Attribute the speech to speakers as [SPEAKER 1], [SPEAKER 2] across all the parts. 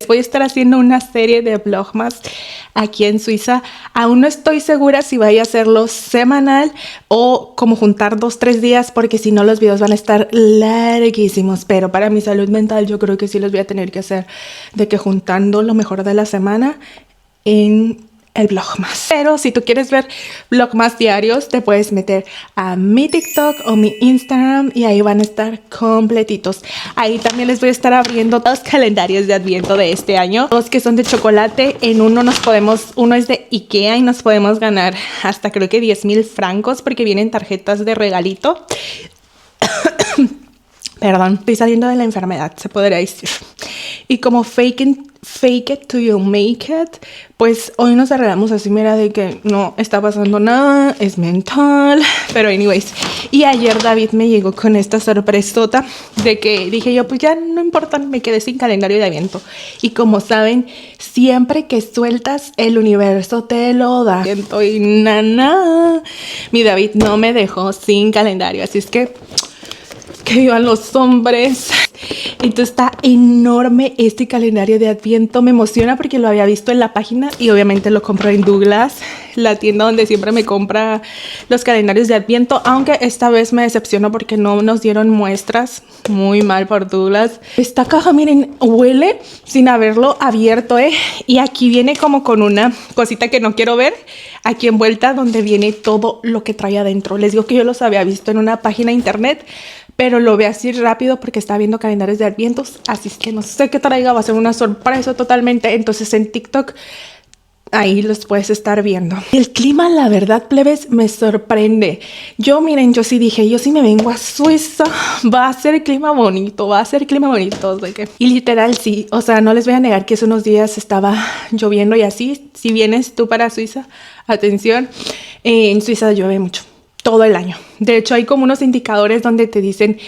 [SPEAKER 1] voy a estar haciendo una serie de vlogmas aquí en Suiza. Aún no estoy segura si vaya a hacerlo semanal o como juntar 2-3 días, porque si no los videos van a estar larguísimos. Pero para mi salud mental yo creo que sí los voy a tener que hacer, de que juntando lo mejor de la semana en el vlogmas. Pero si tú quieres ver vlogmas diarios, te puedes meter a mi TikTok o mi Instagram y ahí van a estar completitos. Ahí también les voy a estar abriendo dos calendarios de Adviento de este año, dos que son de chocolate. En uno uno es de IKEA y nos podemos ganar hasta creo que 10,000 francos porque vienen tarjetas de regalito. Perdón, estoy saliendo de la enfermedad, se podría decir. Y como fake it till you make it, pues hoy nos arreglamos así, mira, de que no está pasando nada, es mental. Pero anyways, y ayer David me llegó con esta sorpresota de que dije yo, pues ya no importa, me quedé sin calendario de Adviento. Y como saben, siempre que sueltas, el universo te lo da. Y nana, mi David no me dejó sin calendario, así es que vivan los hombres. Entonces está enorme este calendario de Adviento. Me emociona porque lo había visto en la página y obviamente lo compro en Douglas, la tienda donde siempre me compra los calendarios de Adviento, aunque esta vez me decepcionó porque no nos dieron muestras. Muy mal por Douglas. Esta caja, miren, huele sin haberlo abierto, y aquí viene como con una cosita que no quiero ver aquí envuelta, donde viene todo lo que trae adentro. Les digo que yo los había visto en una página de internet, pero lo veo así rápido porque estaba viendo calendarios de Adviento, así es que no sé qué traiga, va a ser una sorpresa totalmente. Entonces en TikTok ahí los puedes estar viendo. El clima, la verdad, plebes, me sorprende. Miren, yo sí dije, yo sí me vengo a Suiza, va a ser clima bonito, va a ser clima bonito. O sea que, y literal sí, o sea, no les voy a negar que hace unos días estaba lloviendo y así. Si vienes tú para Suiza, atención, en Suiza llueve mucho. Todo el año. De hecho, hay como unos indicadores donde te dicen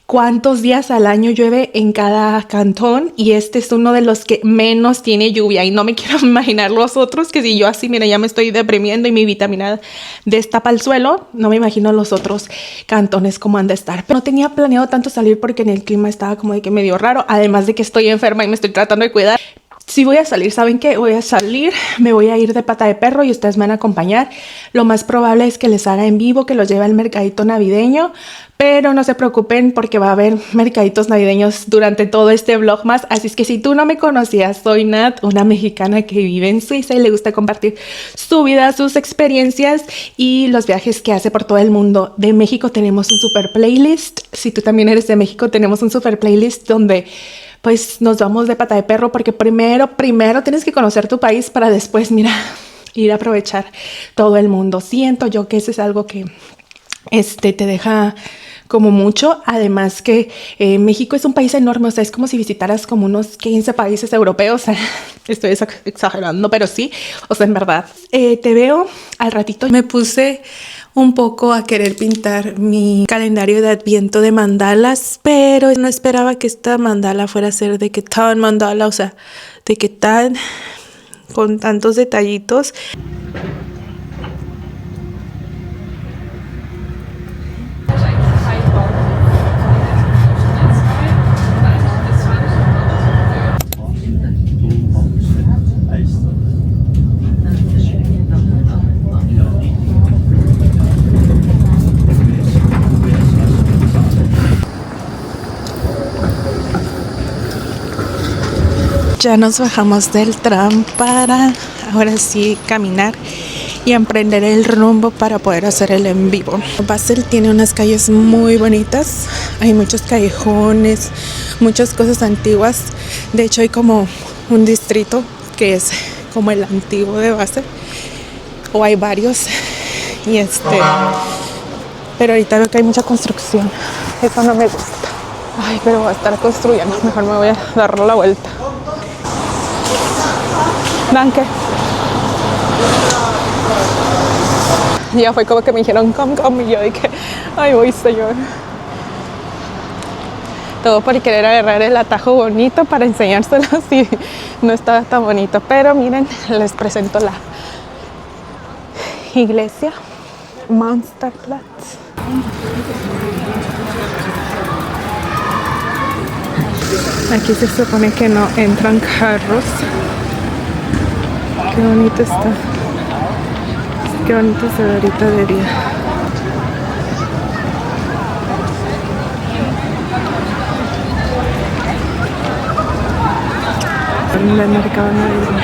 [SPEAKER 1] cuántos días al año llueve en cada cantón, y este es uno de los que menos tiene lluvia. Y no me quiero imaginar los otros, que si yo así, mira, ya me estoy deprimiendo y mi vitamina D está para el suelo, no me imagino los otros cantones cómo han de estar. Pero no tenía planeado tanto salir porque en el clima estaba como de que medio raro, además de que estoy enferma y me estoy tratando de cuidar. Si voy a salir, ¿saben qué? Voy a salir, me voy a ir de pata de perro y ustedes me van a acompañar. Lo más probable es que les haga en vivo, que los lleve al mercadito navideño, pero no se preocupen porque va a haber mercaditos navideños durante todo este vlog más. Así es que si tú no me conocías, soy Nat, una mexicana que vive en Suiza y le gusta compartir su vida, sus experiencias y los viajes que hace por todo el mundo. De México tenemos un super playlist. Si tú también eres de México, tenemos un super playlist donde pues nos vamos de pata de perro, porque primero tienes que conocer tu país para después, mira, ir a aprovechar todo el mundo. Siento yo que eso es algo que te deja como mucho. Además que México es un país enorme, o sea, es como si visitaras como unos 15 países europeos. Estoy exagerando, pero sí, o sea, en verdad. Te veo al ratito. Me puse un poco a querer pintar mi calendario de Adviento de mandalas, pero no esperaba que esta mandala fuera a ser de que tan mandala, o sea, de que tan con tantos detallitos. Ya nos bajamos del tram para ahora sí caminar y emprender el rumbo para poder hacer el en vivo. Basel tiene unas calles muy bonitas, hay muchos callejones, muchas cosas antiguas. De hecho hay como un distrito que es como el antiguo de Basel, o hay varios, y pero ahorita veo que hay mucha construcción, eso no me gusta. Ay, pero va a estar construyendo, mejor me voy a dar la vuelta. Danke. Ya fue como que me dijeron come, y yo dije, ay, voy, señor. Todo por querer agarrar el atajo bonito para enseñárselos y no estaba tan bonito. Pero miren, les presento la iglesia Münsterplatz. Aquí se supone que no entran carros. Qué bonito está. Qué bonito se ve ahorita de día. En el mercado navideño.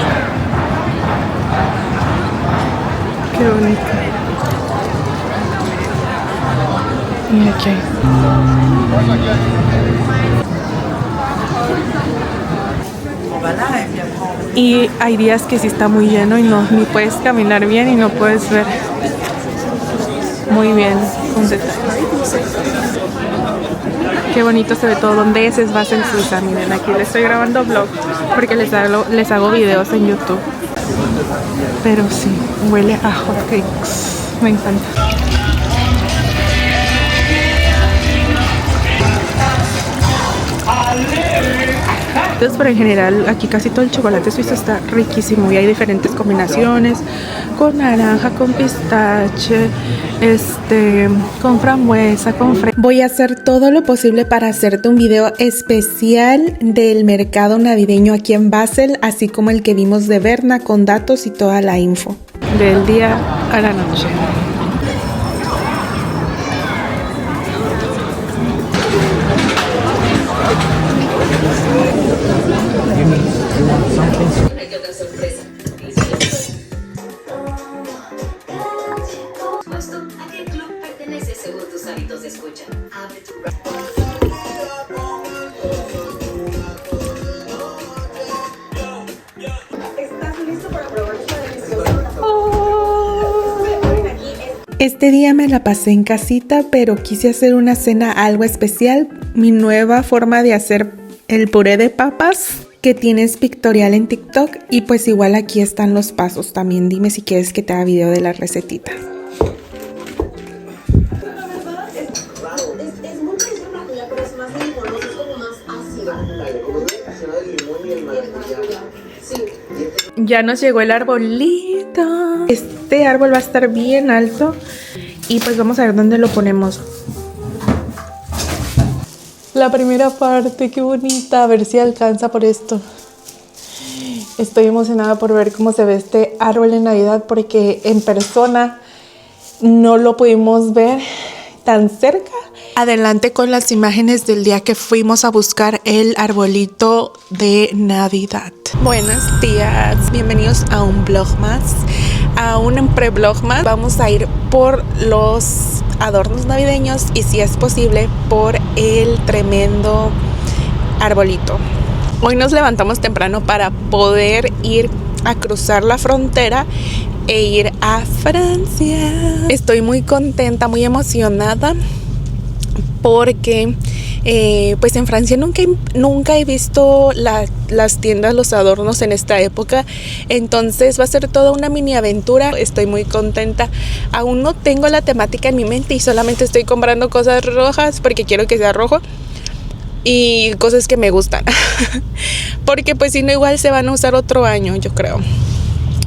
[SPEAKER 1] Qué bonito. Y aquí hay. Y hay días que sí está muy lleno y no, ni puedes caminar bien y no puedes ver muy bien un detalle. Qué bonito se ve todo. ¿Dónde es Basel Suiza? Miren, aquí les estoy grabando vlog porque les hago videos en YouTube. Pero sí, huele a hotcakes. Me encanta. Entonces, pero en general aquí casi todo el chocolate suizo está riquísimo y hay diferentes combinaciones con naranja, con pistache, con frambuesa, con fresa. Voy a hacer todo lo posible para hacerte un video especial del mercado navideño aquí en Basel, así como el que vimos de Berna con datos y toda la info. Del día a la noche.
[SPEAKER 2] ¿A qué club perteneces según tus hábitos de escucha? Abre tu ¿Estás listo para probar su delicioso?
[SPEAKER 1] Este día me la pasé en casita, pero quise hacer una cena algo especial. Mi nueva forma de hacer el puré de papas que tienes pictorial en TikTok. Y pues igual aquí están los pasos. También dime si quieres que te haga video de la recetita. Ya nos llegó el arbolito. Este árbol va a estar bien alto. Y pues vamos a ver dónde lo ponemos. La primera parte, qué bonita. A ver si alcanza por esto. Estoy emocionada por ver cómo se ve este árbol en Navidad, porque en persona no lo pudimos ver tan cerca. Adelante con las imágenes del día que fuimos a buscar el arbolito de Navidad. Buenos días, bienvenidos a un vlog más, a un pre-vlog más. Vamos a ir por los adornos navideños y, si es posible, por el tremendo arbolito. Hoy nos levantamos temprano para poder ir a cruzar la frontera e ir a Francia. Estoy muy contenta, muy emocionada, porque pues en Francia nunca he visto las tiendas, los adornos en esta época. Entonces va a ser toda una mini aventura. Estoy muy contenta. Aún no tengo la temática en mi mente y solamente estoy comprando cosas rojas porque quiero que sea rojo y cosas que me gustan. Porque pues si no, igual se van a usar otro año, yo creo.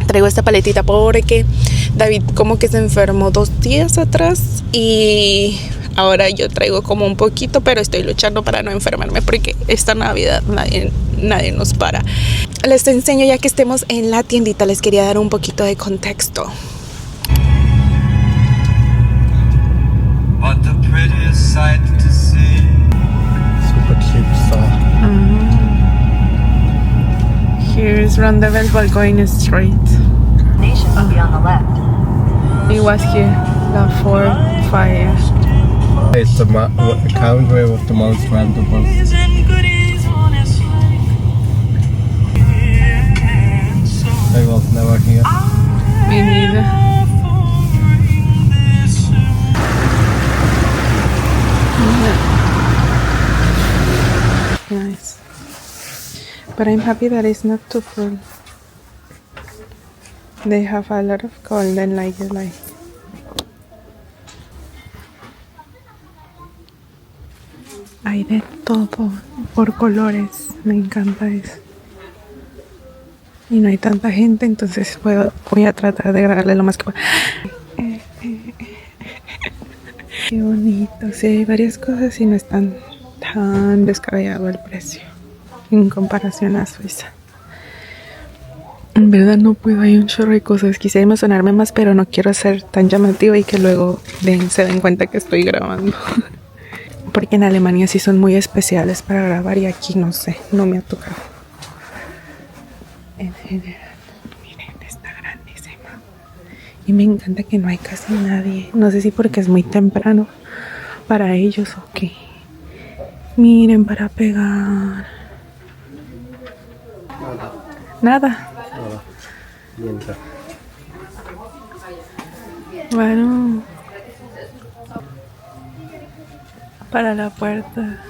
[SPEAKER 1] Traigo esta paletita porque David como que se enfermó 2 días atrás y ahora yo traigo como un poquito, pero estoy luchando para no enfermarme porque esta Navidad nadie nos para. Les enseño, ya que estemos en la tiendita, les quería dar un poquito de contexto.
[SPEAKER 3] But the prettiest sight to see. Super cute stuff.
[SPEAKER 1] Here's Rondevel going straight.
[SPEAKER 4] Nation will be on the left.
[SPEAKER 1] It was here, the 4, 5.
[SPEAKER 3] It's the country with the most random ones. I was never here.
[SPEAKER 1] Me neither. Nice. But I'm happy that it's not too full. They have a lot of golden like. Hay de todo por colores. Me encanta eso. Y no hay tanta gente, entonces voy a tratar de grabarle lo más que pueda. Qué bonito. Sí, hay varias cosas y no están tan descabellado el precio. en comparación a Suiza. En verdad no puedo, hay un chorro de cosas. Quisiera emocionarme más, pero no quiero ser tan llamativa y que luego se den cuenta que estoy grabando. Porque en Alemania sí son muy especiales para grabar y aquí no sé, no me ha tocado. En general, miren, está grandísima. Y me encanta que no hay casi nadie. No sé si porque es muy temprano para ellos o qué. Miren, para pegar. Nada.
[SPEAKER 5] Mientras.
[SPEAKER 1] Bueno. Para la puerta.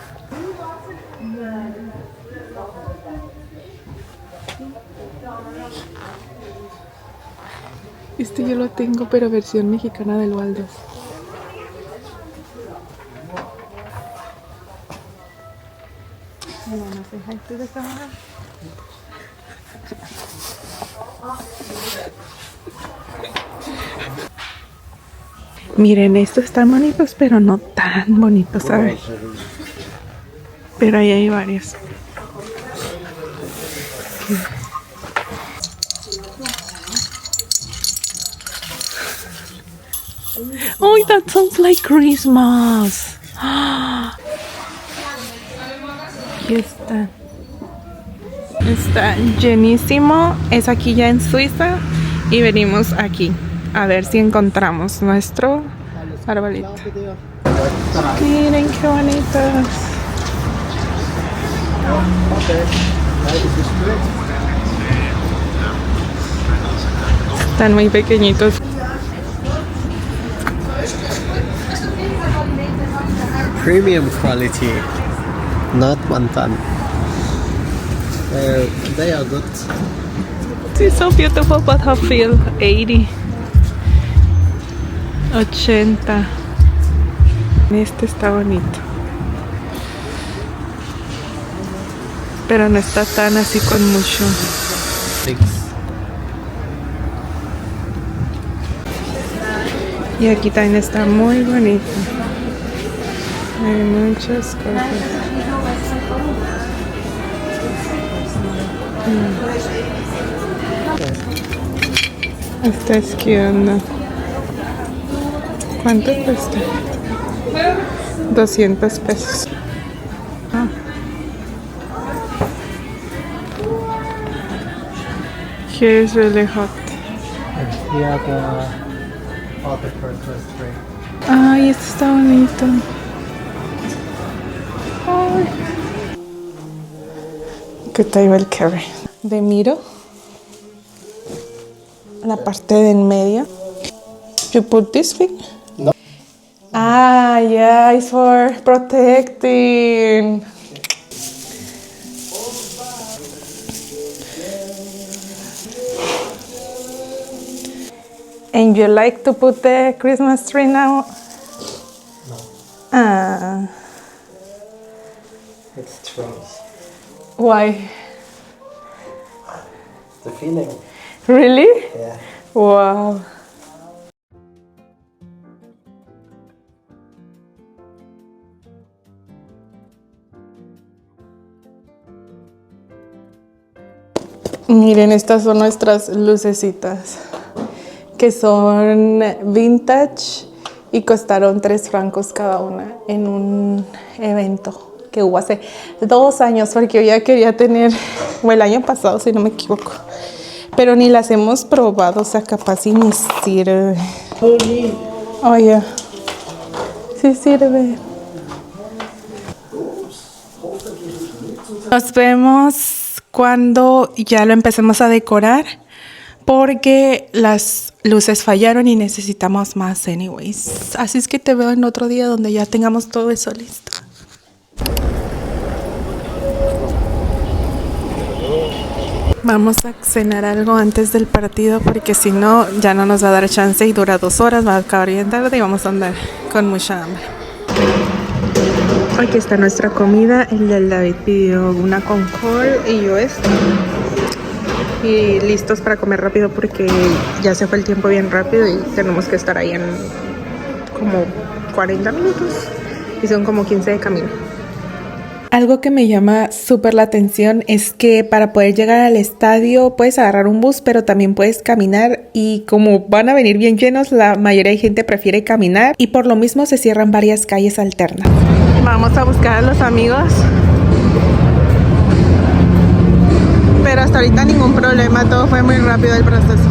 [SPEAKER 1] Este yo lo tengo, pero versión mexicana del Waldo. Miren, estos están bonitos, pero no tan bonitos, ¿sabes? Pero ahí hay varios. Oh, that sounds like Christmas. Aquí está. Está llenísimo. Es aquí ya en Suiza. Y venimos aquí a ver si encontramos nuestro arbolito. Miren qué bonitos. Están muy pequeñitos.
[SPEAKER 5] Premium quality, not Wantan. They are good.
[SPEAKER 1] It's so beautiful, but I feel 80. 80. Este está bonito. Pero no está tan así con mucho. Y aquí también está muy bonito. Hay muchas cosas. Esta es que onda. ¿Cuánto cuesta? 200 pesos. Ah. Here is really hot.
[SPEAKER 5] Here the other Christmas tree.
[SPEAKER 1] Ay, esto está bonito. Ay. ¿Qué tal el curry? De miro. La parte de en medio. You put this thing?
[SPEAKER 5] No.
[SPEAKER 1] Ah, yeah, it's for protecting. And you like to put the Christmas tree now?
[SPEAKER 5] No,
[SPEAKER 1] Ah,
[SPEAKER 5] it's strange.
[SPEAKER 1] why?
[SPEAKER 5] The feeling.
[SPEAKER 1] Really?
[SPEAKER 5] Yeah.
[SPEAKER 1] Wow. Miren, estas son nuestras lucecitas, que son vintage y costaron 3 francos cada una en un evento que hubo hace 2 años, porque yo ya quería tener, o el año pasado si no me equivoco, pero ni las hemos probado, o sea, capaz y ni sirve. Oye, sí sirve. Nos vemos cuando ya lo empecemos a decorar, porque las luces fallaron y necesitamos más anyways. Así es que te veo en otro día donde ya tengamos todo eso listo. Vamos a cenar algo antes del partido, porque si no ya no nos va a dar chance y dura 2 horas, va a acabar bien tarde y vamos a andar con mucha hambre. Aquí está nuestra comida. El del David pidió una con col y yo esto. Y listos para comer rápido porque ya se fue el tiempo bien rápido y tenemos que estar ahí en como 40 minutos y son como 15 de camino. Algo que me llama súper la atención es que para poder llegar al estadio puedes agarrar un bus, pero también puedes caminar, y como van a venir bien llenos, la mayoría de gente prefiere caminar y por lo mismo se cierran varias calles alternas. Vamos a buscar a los amigos, pero hasta ahorita ningún problema, todo fue muy rápido el proceso.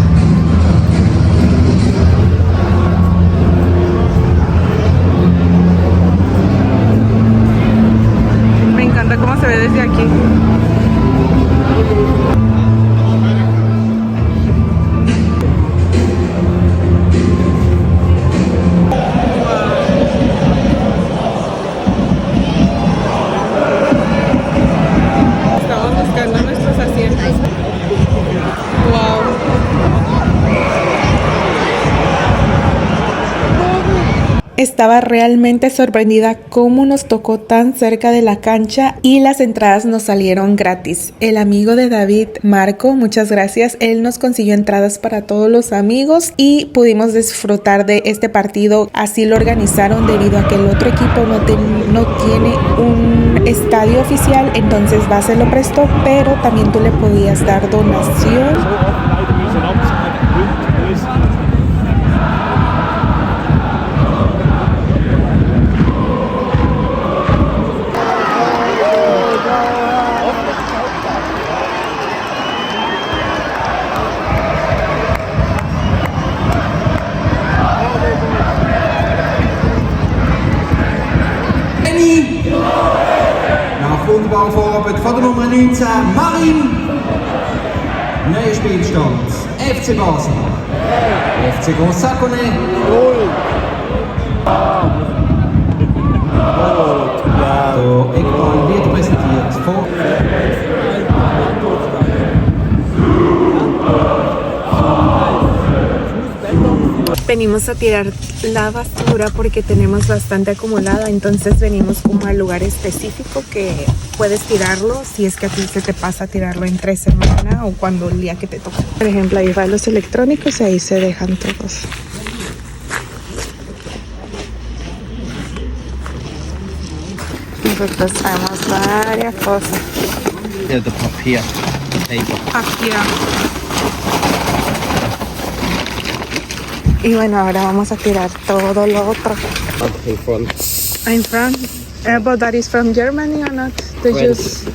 [SPEAKER 1] Me encanta cómo se ve desde aquí. Estamos buscando nuestros asientos. Wow. Estaba realmente sorprendida cómo nos tocó tan cerca de la cancha y las entradas nos salieron gratis. El amigo de David, Marco, muchas gracias, él nos consiguió entradas para todos los amigos y pudimos disfrutar de este partido. Así lo organizaron debido a que el otro equipo no tiene un estadio oficial, entonces va, se lo prestó, pero también tú le podías dar donación.
[SPEAKER 6] Nach wunderbarem Vorarbeit von der Nummer 19, Marin. Neuer Spielstand, FC Basel, FC Gonzague. Der Eckball wird präsentiert von
[SPEAKER 1] Venimos a tirar la basura porque tenemos bastante acumulada, entonces venimos como al lugar específico que puedes tirarlo si es que a ti se te pasa tirarlo entre semana o cuando el día que te toca. Por ejemplo, ahí van los electrónicos y ahí se dejan todos. Nosotros traemos varias cosas.
[SPEAKER 3] Ja, der Papier.
[SPEAKER 1] Aquí. Y bueno, ahora vamos a tirar todo lo otro.
[SPEAKER 3] In front.
[SPEAKER 1] In front? But that is from Germany or not? The juice.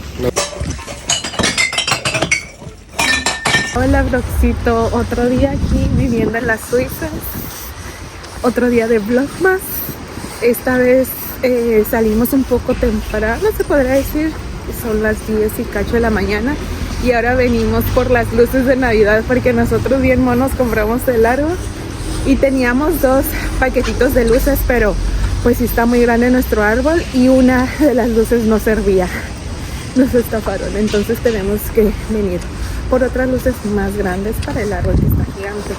[SPEAKER 1] Hola, Broxito. Otro día aquí viviendo en las Suizas. Otro día de Vlogmas. Esta vez salimos un poco temprano, se podría decir. Son las 10 y cacho de la mañana. Y ahora venimos por las luces de Navidad porque nosotros bien monos compramos el árbol. Y teníamos 2 paquetitos de luces, pero pues sí está muy grande nuestro árbol y una de las luces no servía. Nos estafaron, entonces tenemos que venir por otras luces más grandes para el árbol que está gigante.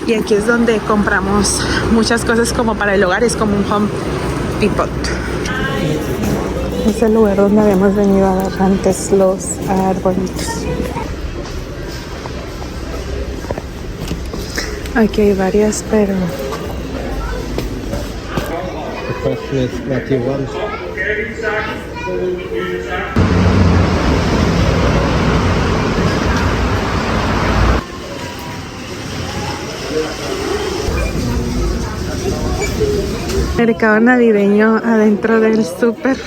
[SPEAKER 1] Y aquí es donde compramos muchas cosas como para el hogar, es como un Home Depot. Es el lugar donde habíamos venido a dar antes los arbolitos. Aquí hay varias, pero
[SPEAKER 3] The question is what you want.
[SPEAKER 1] mercado navideño adentro del súper.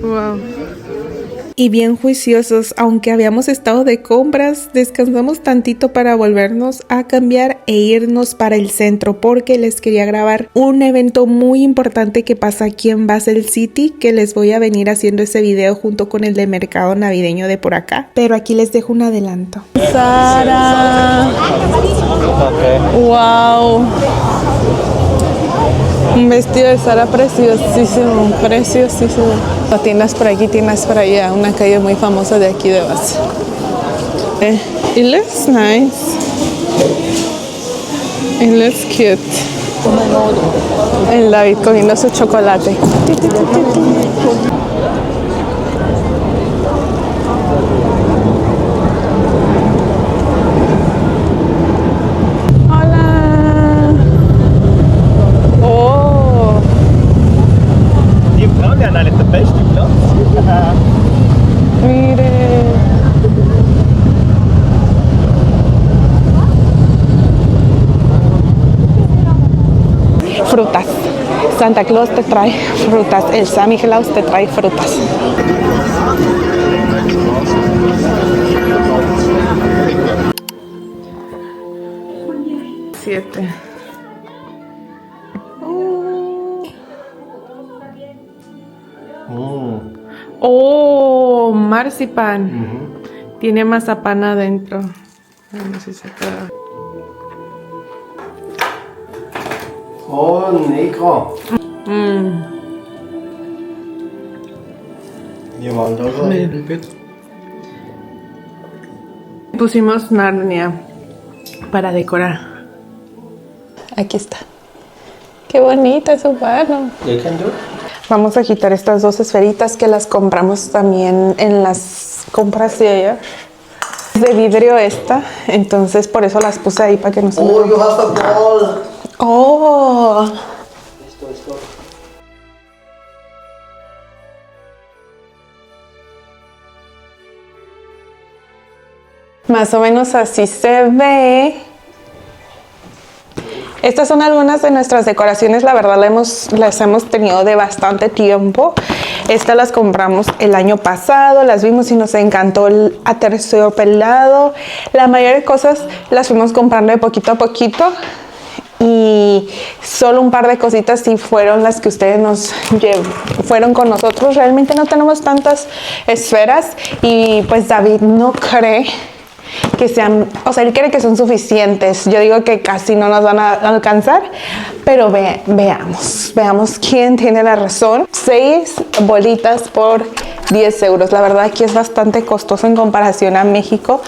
[SPEAKER 1] Wow. Y bien juiciosos, aunque habíamos estado de compras, descansamos tantito para volvernos a cambiar e irnos para el centro porque les quería grabar un evento muy importante que pasa aquí en Basel City, que les voy a venir haciendo ese video junto con el de mercado navideño de por acá, pero aquí les dejo un adelanto. Sara, wow, un vestido de Sara preciosísimo, preciosísimo. Tiendas por aquí, tiendas por allá, una calle muy famosa de aquí de Basel. It looks nice. It looks cute. El David cogiendo su chocolate.
[SPEAKER 7] Die Frauen haben eigentlich den besten Platz.
[SPEAKER 1] Santa Claus te trae frutas, el Sammy Claus te trae frutas. Siete. Oh, marzipan. Tiene mazapán adentro. No sé si se queda.
[SPEAKER 5] Oh, Negro. You want those a little bit?
[SPEAKER 1] Pusimos Narnia para decorar. Aquí está. Qué bonita su mano.
[SPEAKER 5] You can do it.
[SPEAKER 1] Vamos a quitar estas dos esferitas que las compramos también en las compras de ayer. Es de vidrio esta, entonces por eso las puse ahí para que no se
[SPEAKER 5] Oh,
[SPEAKER 1] me...
[SPEAKER 5] you have a ball.
[SPEAKER 1] Oh,
[SPEAKER 5] Esto.
[SPEAKER 1] más o menos así se ve. Estas son algunas de nuestras decoraciones, la verdad las hemos tenido de bastante tiempo. Estas las compramos el año pasado, las vimos y nos encantó el aterciopelado. La mayoría de cosas las fuimos comprando de poquito a poquito y solo un par de cositas sí fueron las que ustedes fueron con nosotros. Realmente no tenemos tantas esferas y pues David no cree que sean, o sea, él cree que son suficientes. Yo digo que casi no nos van a alcanzar, pero veamos quién tiene la razón. 6 bolitas por 10 euros. La verdad aquí es bastante costoso en comparación a México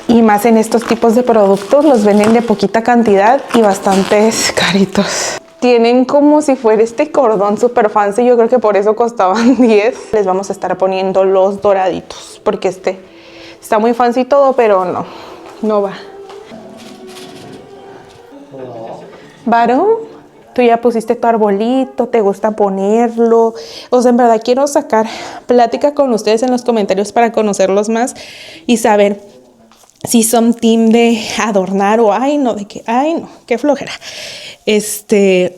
[SPEAKER 1] y más en estos tipos de productos los venden de poquita cantidad y bastantes caritos. Tienen como si fuera este cordón super fancy, yo creo que por eso costaban 10. Les vamos a estar poniendo los doraditos porque está muy fancy y todo, pero no va. Varón, tú ya pusiste tu arbolito, te gusta ponerlo. O sea, en verdad quiero sacar plática con ustedes en los comentarios para conocerlos más y saber si son team de adornar o qué flojera.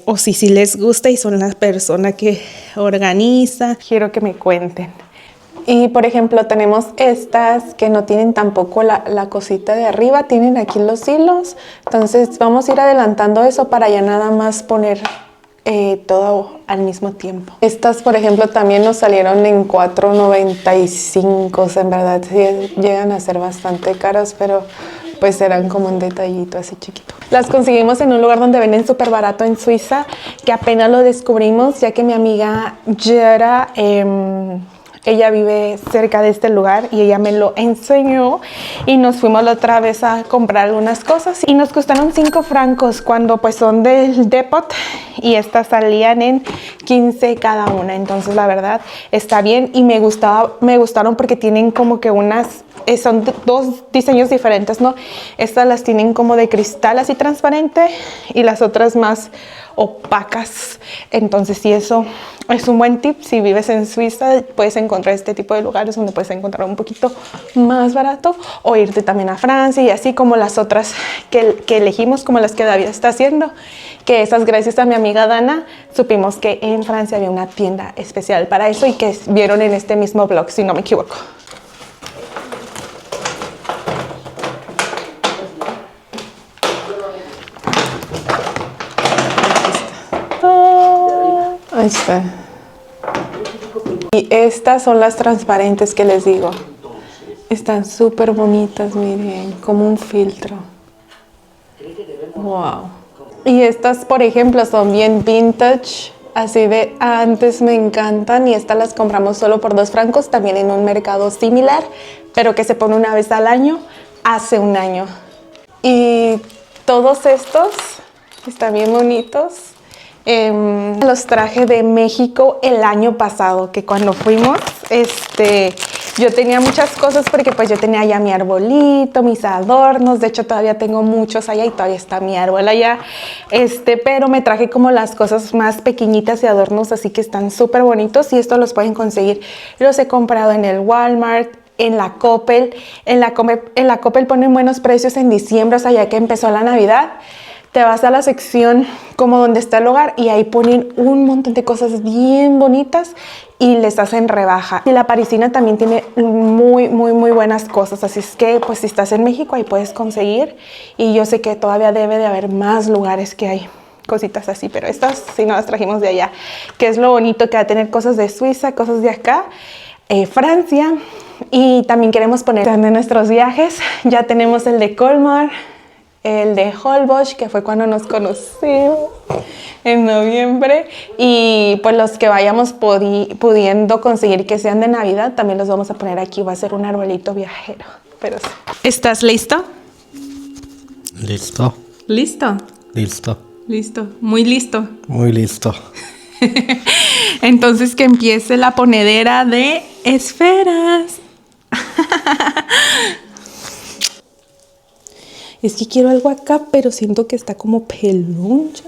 [SPEAKER 1] O si les gusta y son la persona que organiza. Quiero que me cuenten. Y por ejemplo tenemos estas que no tienen tampoco la cosita de arriba, tienen aquí los hilos. Entonces vamos a ir adelantando eso para ya nada más poner todo al mismo tiempo. Estas por ejemplo también nos salieron en $4.95. O sea, en verdad sí llegan a ser bastante caras, pero pues eran como un detallito así chiquito. Las conseguimos en un lugar donde venden súper barato en Suiza, que apenas lo descubrimos ya que mi amiga Jera... ella vive cerca de este lugar y ella me lo enseñó y nos fuimos la otra vez a comprar algunas cosas y nos costaron 5 francos cuando pues son del Depot y estas salían en 15 cada una. Entonces la verdad está bien y me gustaron porque tienen como que son dos diseños diferentes, ¿no? Estas las tienen como de cristal así transparente y las otras más opacas. Entonces sí, eso es un buen tip. Si vives en Suiza puedes encontrar este tipo de lugares donde puedes encontrar un poquito más barato o irte también a Francia y así como las otras que elegimos, como las que David está haciendo, que esas gracias a mi amiga Dana supimos que en Francia había una tienda especial para eso y que vieron en este mismo blog, si no me equivoco. Ahí está. Y estas son las transparentes que les digo. Están súper bonitas, miren, como un filtro. Wow. Y estas, por ejemplo, son bien vintage, así de antes, me encantan. Y estas las compramos solo por 2 francos, también en un mercado similar, pero que se pone una vez al año, hace un año. Y todos estos están bien bonitos. Los traje de México el año pasado, que cuando fuimos, yo tenía muchas cosas porque pues yo tenía ya mi arbolito, mis adornos. De hecho todavía tengo muchos allá y todavía está mi árbol allá, pero me traje como las cosas más pequeñitas de adornos, así que están súper bonitos y estos los pueden conseguir. Los he comprado en el Walmart, en la Coppel. En la Coppel ponen buenos precios en diciembre, o sea, ya que empezó la Navidad. te vas a la sección como donde está el hogar y ahí ponen un montón de cosas bien bonitas y les hacen rebaja. Y la parisina también tiene muy buenas cosas, así es que pues si estás en México ahí puedes conseguir, y yo sé que todavía debe de haber más lugares que hay cositas así, pero estas sí nos las trajimos de allá, que es lo bonito que va a tener cosas de Suiza, cosas de acá, Francia, y también queremos poner de nuestros viajes. Ya tenemos el de Colmar, el de Holbox, que fue cuando nos conocimos en noviembre, y pues los que vayamos pudiendo conseguir que sean de Navidad también los vamos a poner aquí. Va a ser un arbolito viajero, pero sí. ¿Estás listo?
[SPEAKER 5] Listo.
[SPEAKER 1] ¿Listo?
[SPEAKER 5] Listo.
[SPEAKER 1] Listo, muy listo.
[SPEAKER 5] Muy listo.
[SPEAKER 1] Entonces que empiece la ponedera de esferas. Es que quiero algo acá, pero siento que está como pelonchas.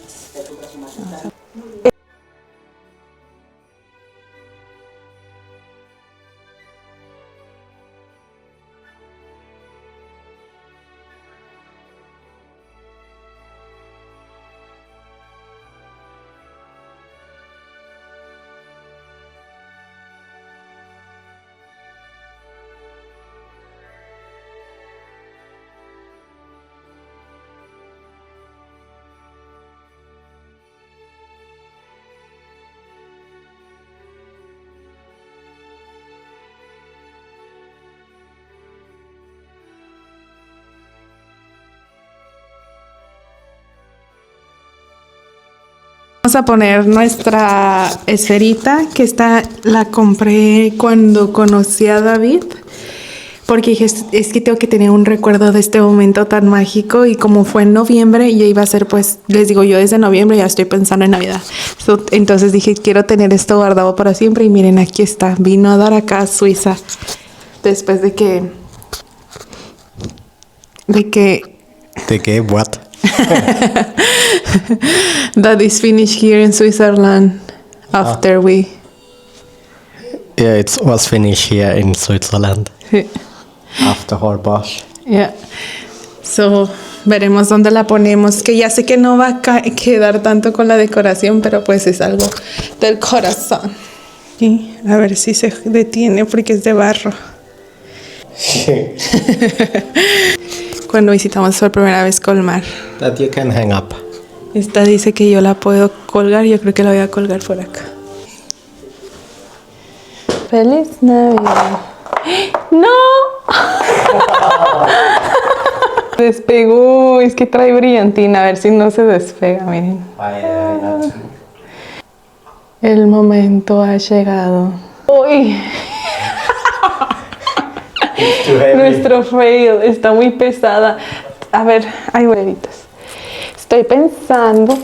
[SPEAKER 1] Vamos a poner nuestra esferita, que esta la compré cuando conocí a David, porque dije, es que tengo que tener un recuerdo de este momento tan mágico, y como fue en noviembre, y iba a ser, pues, les digo, yo desde noviembre ya estoy pensando en Navidad. Entonces dije, quiero tener esto guardado para siempre, y miren, aquí está, vino a dar acá a Suiza, después de que...
[SPEAKER 5] ¿De qué? What?
[SPEAKER 1] That is finished here in Switzerland after we...
[SPEAKER 5] Yeah, it was finished here in Switzerland. After Holbox.
[SPEAKER 1] Yeah. So, veremos dónde la ponemos, que ya sé que no va a quedar tanto con la decoración, pero pues es algo del corazón. Y a ver si se detiene porque es de barro. Cuando visitamos por primera vez Colmar.
[SPEAKER 5] That you can hang up.
[SPEAKER 1] Esta dice que yo la puedo colgar, yo creo que la voy a colgar por acá. ¡Feliz Navidad! ¡No! Despegó, es que trae brillantina, a ver si no se despega, miren. El momento ha llegado. ¡Uy! Nuestro fail está muy pesada. A ver, hay boleritas. Estoy pensando.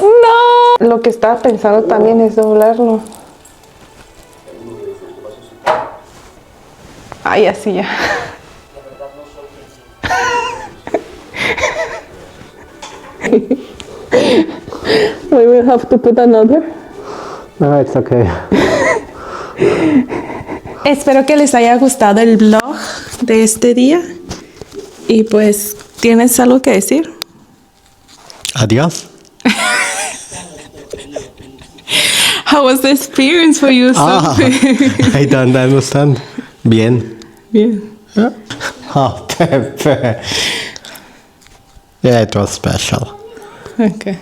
[SPEAKER 1] ¡No! Lo que estaba pensando también es doblarlo. Ay, así ya. We will have to put another.
[SPEAKER 5] No, it's okay.
[SPEAKER 1] Espero que les haya gustado el vlog de este día. Y pues, ¿tienes algo que decir?
[SPEAKER 5] Adiós.
[SPEAKER 1] How was the experience for you?
[SPEAKER 5] I don't understand. Bien.
[SPEAKER 1] Bien.
[SPEAKER 5] Oh, Pepe. Yeah, it was special.
[SPEAKER 1] Okay.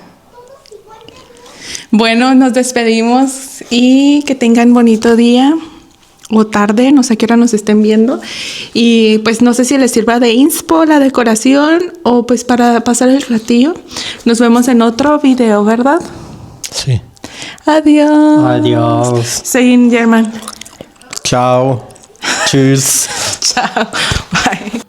[SPEAKER 1] Bueno, nos despedimos y que tengan bonito día o tarde, no sé a qué hora nos estén viendo. Y pues no sé si les sirva de inspo la decoración o pues para pasar el ratillo. Nos vemos en otro video, ¿verdad?
[SPEAKER 5] Sí.
[SPEAKER 1] Adiós.
[SPEAKER 5] Adiós.
[SPEAKER 1] Say in German.
[SPEAKER 5] Ciao. Tschüss.
[SPEAKER 1] Ciao. Bye.